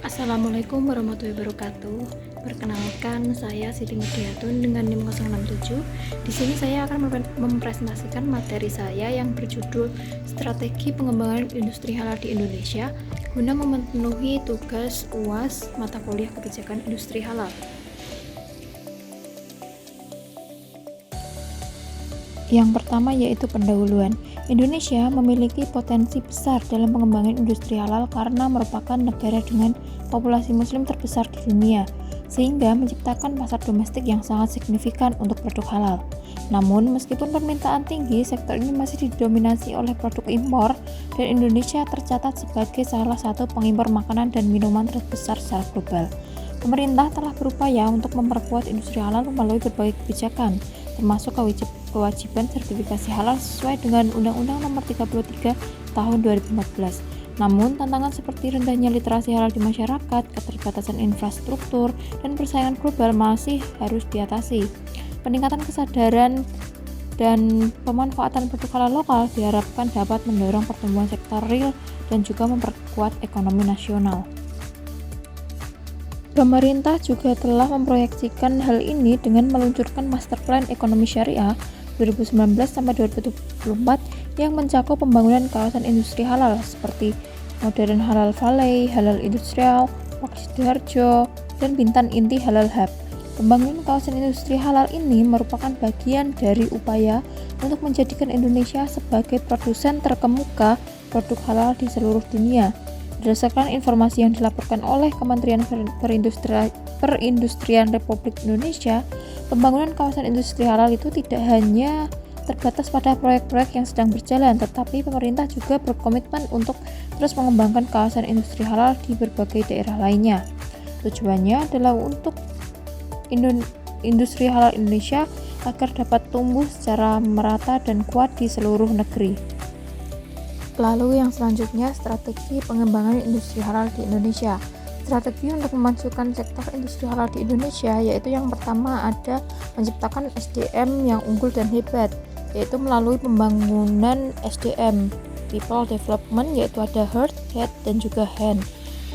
Assalamualaikum warahmatullahi wabarakatuh. Perkenalkan, saya Siti Mudiatun dengan NIM 067. Di sini saya akan mempresentasikan materi saya yang berjudul Strategi Pengembangan Industri Halal di Indonesia guna memenuhi tugas UAS mata kuliah Kebijakan Industri Halal. Yang pertama yaitu pendahuluan. Indonesia memiliki potensi besar dalam pengembangan industri halal karena merupakan negara dengan populasi muslim terbesar di dunia, sehingga menciptakan pasar domestik yang sangat signifikan untuk produk halal. Namun, meskipun permintaan tinggi, sektor ini masih didominasi oleh produk impor dan Indonesia tercatat sebagai salah satu pengimpor makanan dan minuman terbesar secara global. Pemerintah telah berupaya untuk memperkuat industri halal melalui berbagai kebijakan, termasuk kewajiban sertifikasi halal sesuai dengan Undang-Undang Nomor 33 Tahun 2014. Namun, tantangan seperti rendahnya literasi halal di masyarakat, keterbatasan infrastruktur, dan persaingan global masih harus diatasi. Peningkatan kesadaran dan pemanfaatan produk halal lokal diharapkan dapat mendorong pertumbuhan sektor real dan juga memperkuat ekonomi nasional. Pemerintah juga telah memproyeksikan hal ini dengan meluncurkan Master Plan Ekonomi Syariah 2019-2024 yang mencakup pembangunan kawasan industri halal seperti Modern Halal Valley, Halal Industrial, Park Sidoarjo, dan Bintan Inti Halal Hub. Pembangunan kawasan industri halal ini merupakan bagian dari upaya untuk menjadikan Indonesia sebagai produsen terkemuka produk halal di seluruh dunia. Berdasarkan informasi yang dilaporkan oleh Kementerian Perindustrian Republik Indonesia, pembangunan kawasan industri halal itu tidak hanya terbatas pada proyek-proyek yang sedang berjalan, tetapi pemerintah juga berkomitmen untuk terus mengembangkan kawasan industri halal di berbagai daerah lainnya. Tujuannya adalah untuk industri halal Indonesia agar dapat tumbuh secara merata dan kuat di seluruh negeri. Lalu yang selanjutnya, strategi pengembangan industri halal di Indonesia. Strategi untuk memajukan sektor industri halal di Indonesia yaitu yang pertama ada menciptakan SDM yang unggul dan hebat, yaitu melalui pembangunan SDM, People Development, yaitu ada Heart, Head, dan juga Hand.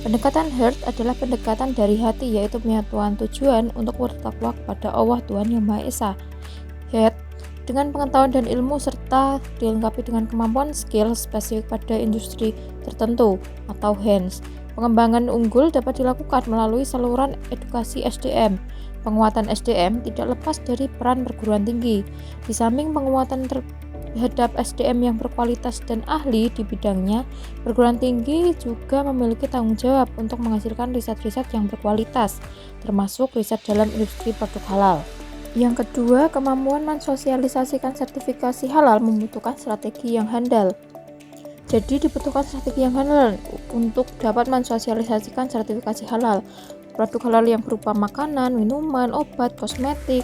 Pendekatan Heart adalah pendekatan dari hati, yaitu penyatuan tujuan untuk bertakwa kepada Allah Tuhan Yang Maha Esa. Head dengan pengetahuan dan ilmu serta dilengkapi dengan kemampuan skill spesifik pada industri tertentu atau hands. Pengembangan unggul dapat dilakukan melalui saluran edukasi SDM. Penguatan SDM tidak lepas dari peran perguruan tinggi. Di samping penguatan terhadap SDM yang berkualitas dan ahli di bidangnya, perguruan tinggi juga memiliki tanggung jawab untuk menghasilkan riset-riset yang berkualitas, termasuk riset dalam industri produk halal. Yang kedua, kemampuan mensosialisasikan sertifikasi halal membutuhkan strategi yang handal. Jadi dibutuhkan strategi yang handal untuk dapat mensosialisasikan sertifikasi halal. Produk halal yang berupa makanan, minuman, obat, kosmetik,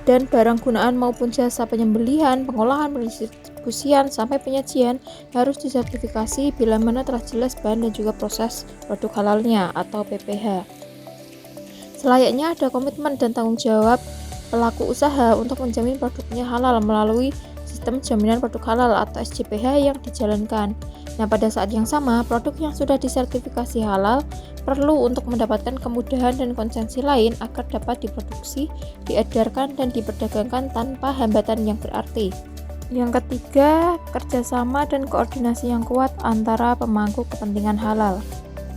dan barang gunaan maupun jasa penyembelihan, pengolahan, pendistribusian, sampai penyajian harus disertifikasi bila mana telah jelas bahan dan juga proses produk halalnya atau PPH. Selayaknya ada komitmen dan tanggung jawab pelaku usaha untuk menjamin produknya halal melalui sistem jaminan produk halal atau SJPH yang dijalankan. Nah, pada saat yang sama, produk yang sudah disertifikasi halal perlu untuk mendapatkan kemudahan dan konsensi lain agar dapat diproduksi, diedarkan, dan diperdagangkan tanpa hambatan yang berarti. Yang ketiga, kerjasama dan koordinasi yang kuat antara pemangku kepentingan halal.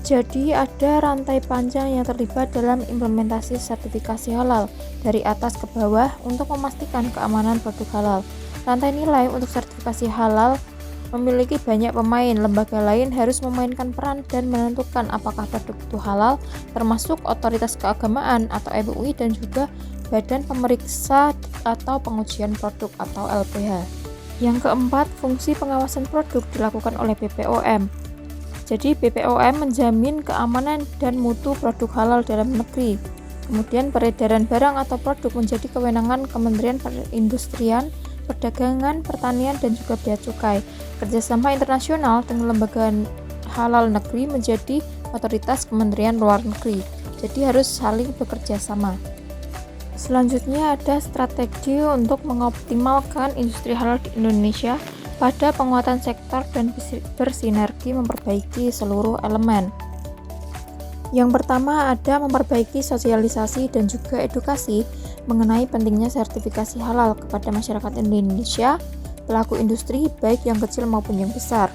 Jadi ada rantai panjang yang terlibat dalam implementasi sertifikasi halal dari atas ke bawah untuk memastikan keamanan produk halal. Rantai nilai untuk sertifikasi halal memiliki banyak pemain. Lembaga lain harus memainkan peran dan menentukan apakah produk itu halal, termasuk otoritas keagamaan atau MUI dan juga Badan Pemeriksa atau Pengujian Produk atau LPH. Yang keempat, fungsi pengawasan produk dilakukan oleh BPOM. Jadi BPOM menjamin keamanan dan mutu produk halal dalam negeri. Kemudian peredaran barang atau produk menjadi kewenangan Kementerian Perindustrian, Perdagangan, Pertanian, dan juga Bea Cukai. Kerjasama internasional dengan lembaga halal negeri menjadi otoritas Kementerian Luar Negeri. Jadi harus saling bekerja sama. Selanjutnya ada strategi untuk mengoptimalkan industri halal di Indonesia pada penguatan sektor dan bersinergi memperbaiki seluruh elemen. Yang pertama ada memperbaiki sosialisasi dan juga edukasi mengenai pentingnya sertifikasi halal kepada masyarakat Indonesia, pelaku industri baik yang kecil maupun yang besar.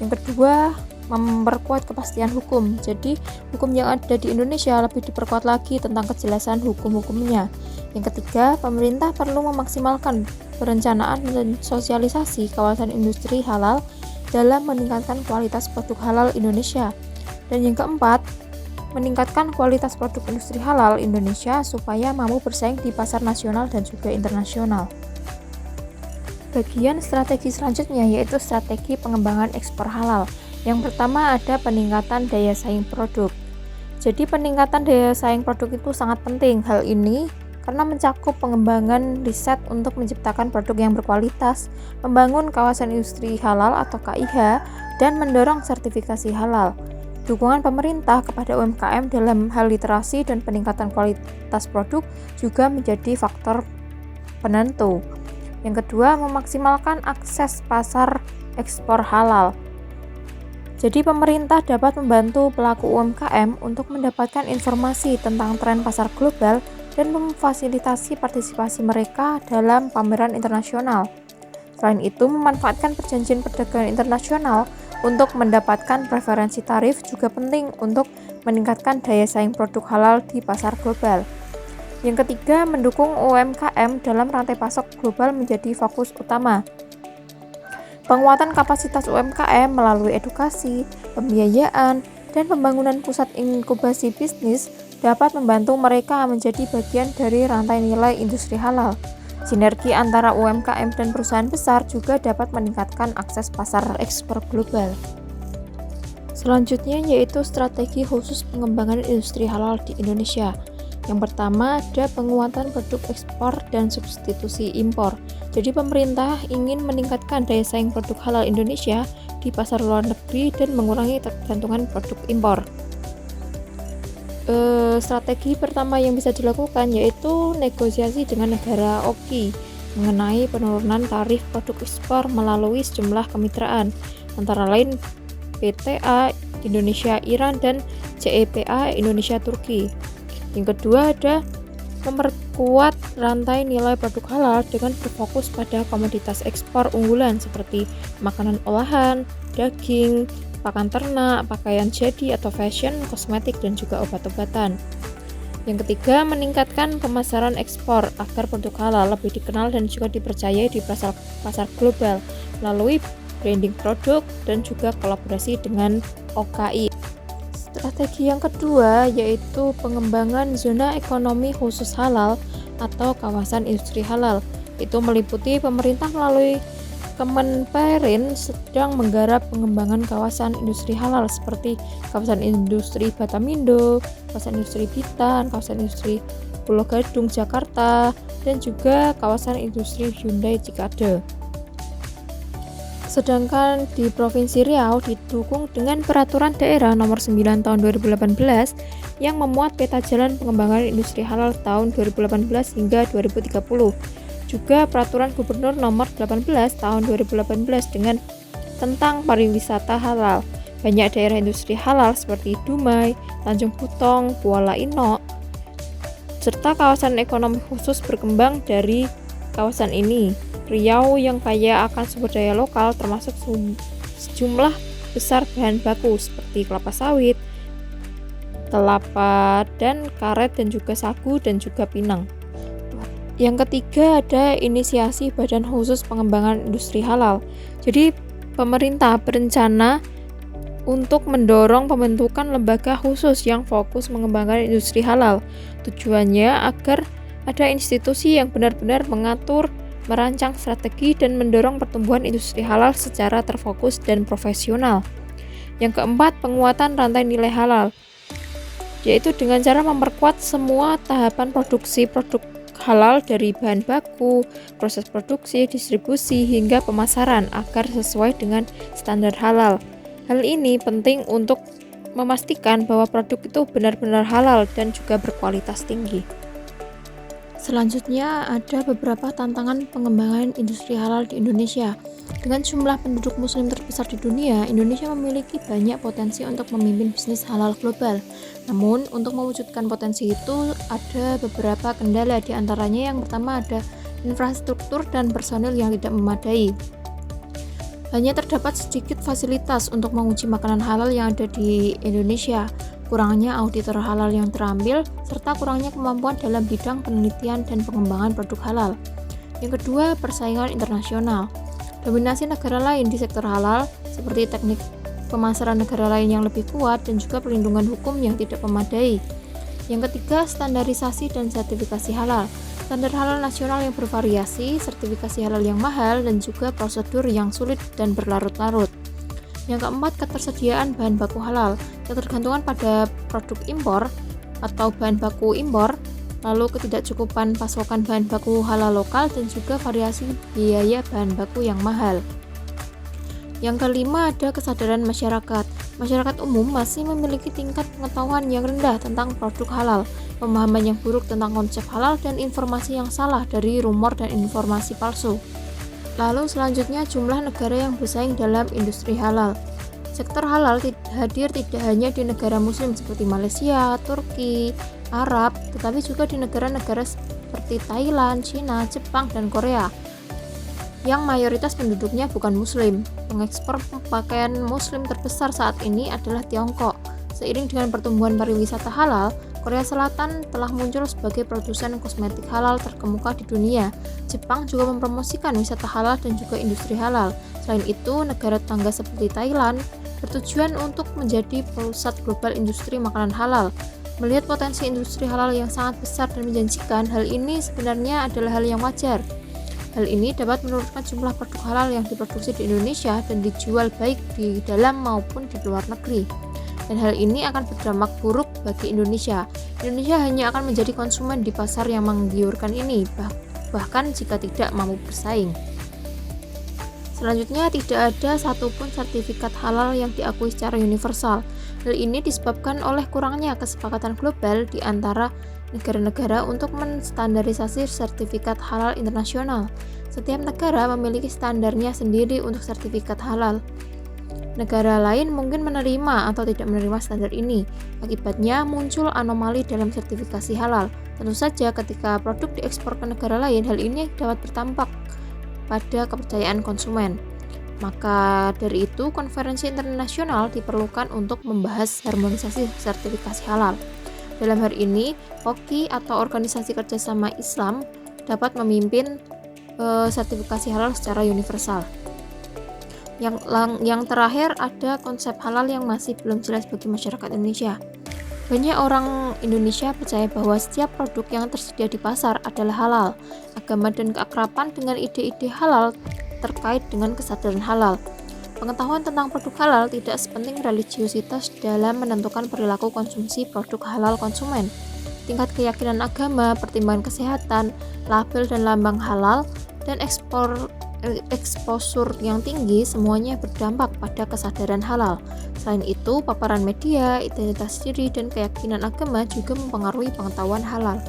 Yang kedua, memperkuat kepastian hukum. Jadi, hukum yang ada di Indonesia lebih diperkuat lagi tentang kejelasan hukum-hukumnya. Yang ketiga, pemerintah perlu memaksimalkan perencanaan dan sosialisasi kawasan industri halal dalam meningkatkan kualitas produk halal Indonesia. Dan yang keempat, meningkatkan kualitas produk industri halal Indonesia supaya mampu bersaing di pasar nasional dan juga internasional. Bagian strategi selanjutnya yaitu strategi pengembangan ekspor halal. Yang pertama ada peningkatan daya saing produk. Jadi peningkatan daya saing produk itu sangat penting. Hal ini karena mencakup pengembangan riset untuk menciptakan produk yang berkualitas, membangun kawasan industri halal atau KIH, dan mendorong sertifikasi halal. Dukungan pemerintah kepada UMKM dalam hal literasi dan peningkatan kualitas produk juga menjadi faktor penentu. Yang kedua, memaksimalkan akses pasar ekspor halal. Jadi pemerintah dapat membantu pelaku UMKM untuk mendapatkan informasi tentang tren pasar global dan memfasilitasi partisipasi mereka dalam pameran internasional. Selain itu, memanfaatkan perjanjian perdagangan internasional untuk mendapatkan preferensi tarif juga penting untuk meningkatkan daya saing produk halal di pasar global. Yang ketiga, mendukung UMKM dalam rantai pasok global menjadi fokus utama. Penguatan kapasitas UMKM melalui edukasi, pembiayaan, dan pembangunan pusat inkubasi bisnis dapat membantu mereka menjadi bagian dari rantai nilai industri halal. Sinergi antara UMKM dan perusahaan besar juga dapat meningkatkan akses pasar ekspor global. Selanjutnya yaitu strategi khusus pengembangan industri halal di Indonesia. Yang pertama ada penguatan produk ekspor dan substitusi impor. Jadi pemerintah ingin meningkatkan daya saing produk halal Indonesia di pasar luar negeri dan mengurangi ketergantungan produk impor. Strategi pertama yang bisa dilakukan yaitu negosiasi dengan negara OKI mengenai penurunan tarif produk ekspor melalui sejumlah kemitraan, antara lain PTA Indonesia Iran dan CEPA Indonesia Turki. Yang kedua ada memperkuat rantai nilai produk halal dengan berfokus pada komoditas ekspor unggulan seperti makanan olahan, daging, pakan ternak, pakaian jadi atau fashion, kosmetik, dan juga obat-obatan. Yang ketiga, meningkatkan pemasaran ekspor agar produk halal lebih dikenal dan juga dipercayai di pasar global melalui branding produk dan juga kolaborasi dengan OKI. Strategi yang kedua yaitu pengembangan zona ekonomi khusus halal atau kawasan industri halal. Itu meliputi pemerintah melalui Kemenperin sedang menggarap pengembangan kawasan industri halal seperti kawasan industri Batamindo, kawasan industri Bitan, kawasan industri Pulau Gadung Jakarta, dan juga kawasan industri Hyundai Cikade. Sedangkan di Provinsi Riau didukung dengan Peraturan Daerah Nomor 9 Tahun 2018 yang memuat peta jalan pengembangan industri halal tahun 2018 hingga 2030. Juga Peraturan Gubernur Nomor 18 Tahun 2018 dengan tentang pariwisata halal. Banyak daerah industri halal seperti Dumai, Tanjung Putong, Kuala Inok, serta kawasan ekonomi khusus berkembang dari kawasan ini. Riau yang kaya akan sumber daya lokal termasuk sejumlah besar bahan baku seperti kelapa sawit, kelapa dan karet dan juga sagu dan juga pinang. Yang ketiga ada inisiasi Badan Khusus Pengembangan Industri Halal. Jadi pemerintah berencana untuk mendorong pembentukan lembaga khusus yang fokus mengembangkan industri halal. Tujuannya agar ada institusi yang benar-benar mengatur, merancang strategi dan mendorong pertumbuhan industri halal secara terfokus dan profesional. Yang keempat, penguatan rantai nilai halal, yaitu dengan cara memperkuat semua tahapan produksi produk halal dari bahan baku, proses produksi, distribusi, hingga pemasaran agar sesuai dengan standar halal. Hal ini penting untuk memastikan bahwa produk itu benar-benar halal dan juga berkualitas tinggi. Selanjutnya ada beberapa tantangan pengembangan industri halal di Indonesia. Dengan jumlah penduduk muslim terbesar di dunia, Indonesia memiliki banyak potensi untuk memimpin bisnis halal global. Namun, untuk mewujudkan potensi itu ada beberapa kendala, di antaranya yang pertama ada infrastruktur dan personil yang tidak memadai. Hanya terdapat sedikit fasilitas untuk menguji makanan halal yang ada di Indonesia, kurangnya auditor halal yang terambil, serta kurangnya kemampuan dalam bidang penelitian dan pengembangan produk halal. Yang kedua, persaingan internasional. Dominasi negara lain di sektor halal, seperti teknik pemasaran negara lain yang lebih kuat dan juga perlindungan hukum yang tidak memadai. Yang ketiga, standarisasi dan sertifikasi halal. Standar halal nasional yang bervariasi, sertifikasi halal yang mahal, dan juga prosedur yang sulit dan berlarut-larut. Yang keempat, ketersediaan bahan baku halal. Ketergantungan pada produk impor atau bahan baku impor, lalu ketidakcukupan pasokan bahan baku halal lokal, dan juga variasi biaya bahan baku yang mahal. Yang kelima ada kesadaran masyarakat. Masyarakat umum masih memiliki tingkat pengetahuan yang rendah tentang produk halal, pemahaman yang buruk tentang konsep halal, dan informasi yang salah dari rumor dan informasi palsu. Lalu selanjutnya jumlah negara yang bersaing dalam industri halal. Sektor halal hadir tidak hanya di negara muslim seperti Malaysia, Turki, Arab, tetapi juga di negara-negara seperti Thailand, Cina, Jepang, dan Korea yang mayoritas penduduknya bukan muslim. Pengekspor pakaian muslim terbesar saat ini adalah Tiongkok. Seiring dengan pertumbuhan pariwisata halal, Korea Selatan telah muncul sebagai produsen kosmetik halal terkemuka di dunia. Jepang juga mempromosikan wisata halal dan juga industri halal. Selain itu, negara tetangga seperti Thailand bertujuan untuk menjadi pusat global industri makanan halal. Melihat potensi industri halal yang sangat besar dan menjanjikan, hal ini sebenarnya adalah hal yang wajar. Hal ini dapat menurunkan jumlah produk halal yang diproduksi di Indonesia dan dijual baik di dalam maupun di luar negeri. Dan hal ini akan berdampak buruk bagi Indonesia. Indonesia hanya akan menjadi konsumen di pasar yang menggiurkan ini, bahkan jika tidak mampu bersaing. Selanjutnya, tidak ada satupun sertifikat halal yang diakui secara universal. Hal ini disebabkan oleh kurangnya kesepakatan global di antara negara-negara untuk menstandarisasi sertifikat halal internasional. Setiap negara memiliki standarnya sendiri untuk sertifikat halal. Negara lain mungkin menerima atau tidak menerima standar ini. Akibatnya muncul anomali dalam sertifikasi halal. Tentu saja ketika produk diekspor ke negara lain, hal ini dapat berdampak pada kepercayaan konsumen. Maka dari itu, konferensi internasional diperlukan untuk membahas harmonisasi sertifikasi halal. Dalam hal ini, POKI atau Organisasi Kerjasama Islam dapat memimpin sertifikasi halal secara universal. Yang terakhir ada konsep halal yang masih belum jelas bagi masyarakat Indonesia. Banyak orang Indonesia percaya bahwa setiap produk yang tersedia di pasar adalah halal. Agama dan keakraban dengan ide-ide halal terkait dengan kesadaran halal. Pengetahuan tentang produk halal tidak sepenting religiositas dalam menentukan perilaku konsumsi produk halal konsumen. Tingkat keyakinan agama, pertimbangan kesehatan, label dan lambang halal, dan eksposur yang tinggi semuanya berdampak pada kesadaran halal. Selain itu, paparan media, identitas diri, dan keyakinan agama juga mempengaruhi pengetahuan halal.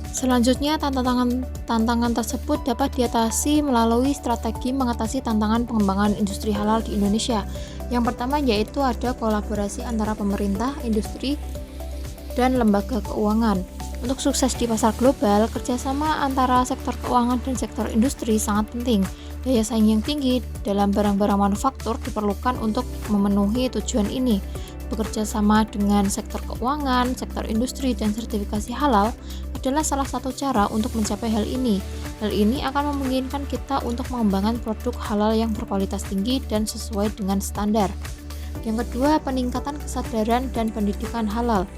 Selanjutnya, tantangan tersebut dapat diatasi melalui strategi mengatasi tantangan pengembangan industri halal di Indonesia. Yang pertama yaitu ada kolaborasi antara pemerintah, industri, dan lembaga keuangan. Untuk sukses di pasar global, kerjasama antara sektor keuangan dan sektor industri sangat penting. Daya saing yang tinggi dalam barang-barang manufaktur diperlukan untuk memenuhi tujuan ini. Bekerja sama dengan sektor keuangan, sektor industri, dan sertifikasi halal adalah salah satu cara untuk mencapai hal ini. Hal ini akan memungkinkan kita untuk mengembangkan produk halal yang berkualitas tinggi dan sesuai dengan standar. Yang kedua, peningkatan kesadaran dan pendidikan halal.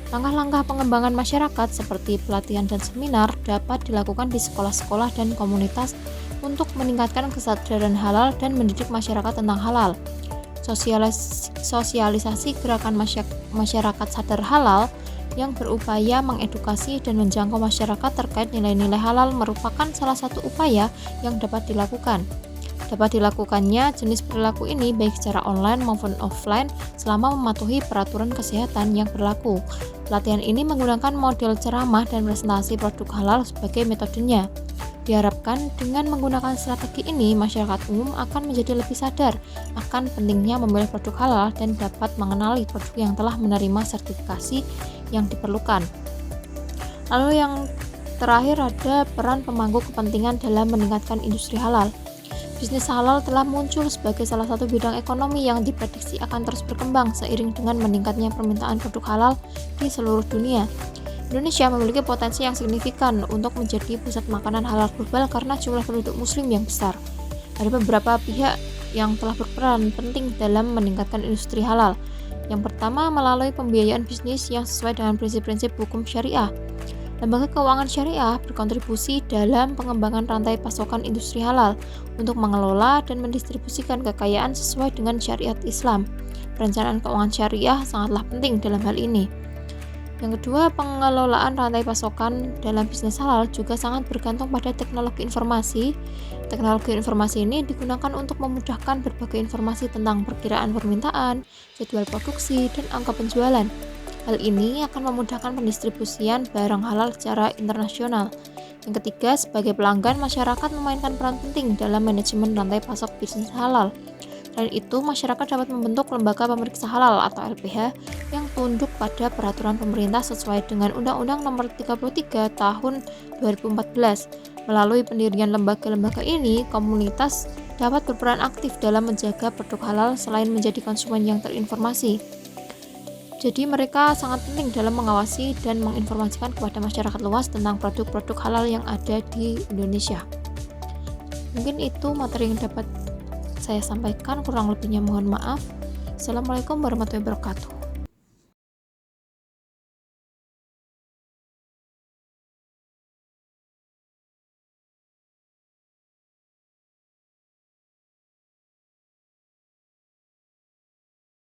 Langkah-langkah pengembangan masyarakat seperti pelatihan dan seminar dapat dilakukan di sekolah-sekolah dan komunitas untuk meningkatkan kesadaran halal dan mendidik masyarakat tentang halal. Sosialisasi gerakan masyarakat sadar halal yang berupaya mengedukasi dan menjangkau masyarakat terkait nilai-nilai halal merupakan salah satu upaya yang dapat dilakukan. Dapat dilakukannya jenis perilaku ini baik secara online maupun offline selama mematuhi peraturan kesehatan yang berlaku. Pelatihan ini menggunakan model ceramah dan presentasi produk halal sebagai metodenya. Diharapkan dengan menggunakan strategi ini, masyarakat umum akan menjadi lebih sadar akan pentingnya memilih produk halal dan dapat mengenali produk yang telah menerima sertifikasi yang diperlukan. Lalu yang terakhir ada peran pemangku kepentingan dalam meningkatkan industri halal. Bisnis halal telah muncul sebagai salah satu bidang ekonomi yang diprediksi akan terus berkembang seiring dengan meningkatnya permintaan produk halal di seluruh dunia. Indonesia memiliki potensi yang signifikan untuk menjadi pusat makanan halal global karena jumlah penduduk muslim yang besar. Ada beberapa pihak yang telah berperan penting dalam meningkatkan industri halal. Yang pertama, melalui pembiayaan bisnis yang sesuai dengan prinsip-prinsip hukum syariah. Lembaga keuangan syariah berkontribusi dalam pengembangan rantai pasokan industri halal untuk mengelola dan mendistribusikan kekayaan sesuai dengan syariat Islam. Perencanaan keuangan syariah sangatlah penting dalam hal ini. Yang kedua, pengelolaan rantai pasokan dalam bisnis halal juga sangat bergantung pada teknologi informasi. Teknologi informasi ini digunakan untuk memudahkan berbagai informasi tentang perkiraan permintaan, jadwal produksi, dan angka penjualan. Hal ini akan memudahkan pendistribusian barang halal secara internasional. Yang ketiga, sebagai pelanggan, masyarakat memainkan peran penting dalam manajemen rantai pasok bisnis halal. Selain itu, masyarakat dapat membentuk lembaga pemeriksa halal atau LPH yang tunduk pada peraturan pemerintah sesuai dengan Undang-Undang Nomor 33 Tahun 2014. Melalui pendirian lembaga-lembaga ini, komunitas dapat berperan aktif dalam menjaga produk halal selain menjadi konsumen yang terinformasi. Jadi mereka sangat penting dalam mengawasi dan menginformasikan kepada masyarakat luas tentang produk-produk halal yang ada di Indonesia. Mungkin itu materi yang dapat saya sampaikan, kurang lebihnya mohon maaf. Assalamualaikum warahmatullahi wabarakatuh.